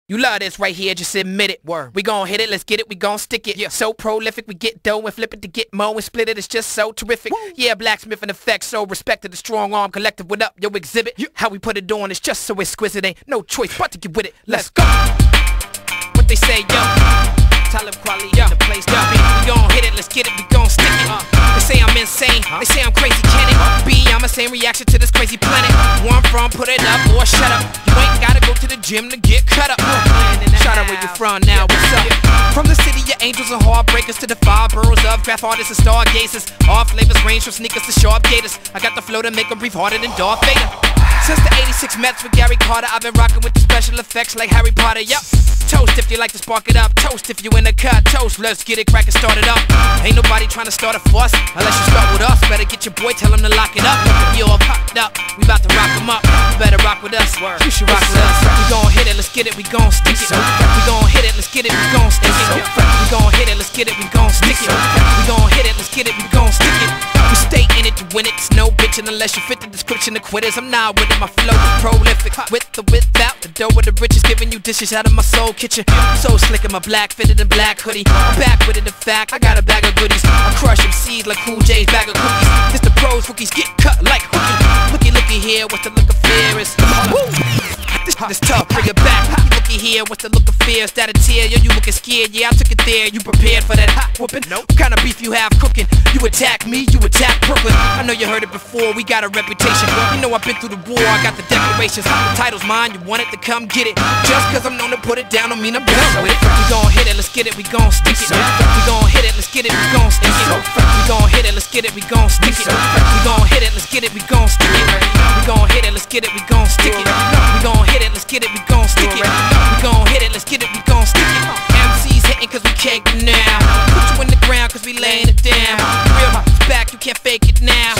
You love this right here, just admit it. Word. We gon' hit it, let's get it, we gon' stick it. Yeah. So prolific, we get dough and flip it to get mo and split it. It's just so terrific. Woo. Yeah, blacksmith in effect, so respected. The strong arm collective, what up, yo, exhibit. Yeah. How we put it on is just so exquisite. Ain't no choice but to get with it. Let's go. What they say, yo. Talib Kweli in the place, yo. We gon' hit it, let's get it, we gon' stick it. They say I'm insane, they say I'm crazy, can it be? I'm the same reaction to this crazy planet. Where I'm from, put it up or shut up. You ain't gotta go to the gym to get cut up. Shout out where you from now, what's up? From the city of angels and heartbreakers to the five boroughs of graph artists and stargazers. All flavors range from sneakers to sharp gators. I got the flow to make them breathe harder than Darth Vader. Since the 86 Mets with Gary Carter, I've been rocking with the special effects like Harry Potter, yup. Toast if you like to spark it up, toast if you in the cut, toast, let's get it crack and start it up. Ain't nobody trying to start a fuss, unless you start with us. Better get your boy, tell him to lock it up. You all popped up, we about to rock him up. You better rock with us, you should rock with us. We gon' hit it, let's get it, we gon' stick it. We gon' hit it, let's get it, we gon' stick it. We gon' hit it, let's get it, we gon' stick it. We gon' hit it, let's get it, we gon' stick it. We stay in it to win it, it's no bitchin' unless you fit the description of quitters. I'm not with it, my flow is prolific. With or without, the dough of the riches, giving you dishes out of my soul kitchen. So slick in my black fitted and black hoodie. I'm back with it, in fact, I got a bag of goodies. I crush them seeds like Cool J's bag of cookies. This the pros, rookies get cut like hooky. Looky here, what's the look of fear is? Woo! This tough, bring it back. Looky here, what's the look of fear? Is that a tear? Yo, you looking scared, yeah, I took it there. You prepared for that hot whooping? Nope. What kind of beef you have cooking? You attack me, you attack Brooklyn. I know you heard it before, we got a reputation. You know I've been through the war, I got the declarations. The title's mine, you want it to come get it. Just cause I'm known to put it down don't mean I'm done with it. We gon' hit it, let's get it, we gon' stick it. We gon' hit it, let's get it, we gon' stick it. We gon' hit it, let's get it, we gon' stick it. We gon' hit it, let's get it, we gon' stick it. We gon' hit it, let's get it, we gon' stick it. We gon' hit it, let's get it, we gon' stick it. We gon' hit it, let's get it, we gon' stick it. MC's hitting cause we cake it now. Put you in the ground cause we laying it down. Real is back, you can't fake it now.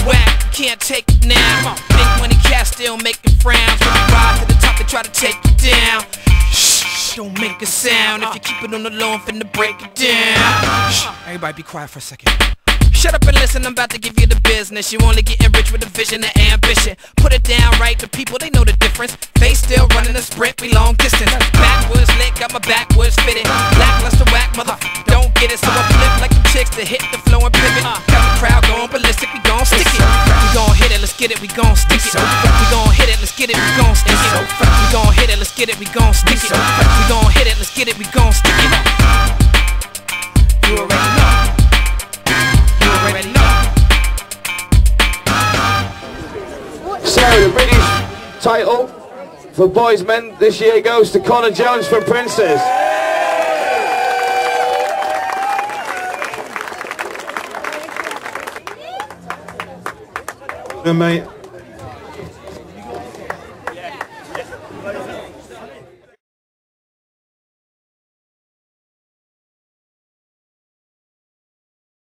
Whack, you can't take it now. Big money cash still making frowns. When you rise to the top they try to take you down. Shh, don't make a sound. If you keep it on the low I'm finna break it down. Shh, everybody be quiet for a second. Shut up and listen, I'm about to give you the business. You only getting rich with a vision and ambition. Put it down right, the people, they know the difference. Face still running a sprint, we long distance. Backwards lit, got my backwards fitted. Lackluster whack, motherfucker, don't get it. So I flip like them chicks to hit the flow and pivot. Got the crowd going ballistic, we gon' stick it. We gon' hit it, let's get it, we gon' stick it. We gon' hit it, let's get it, we gon' stick it. We gon' hit it, let's get it, we gon' stick it. We gon' hit it, let's get it, we gon' stick it. You already know. So the British title for boys men this year goes to Connor Jones from Princes. Mate.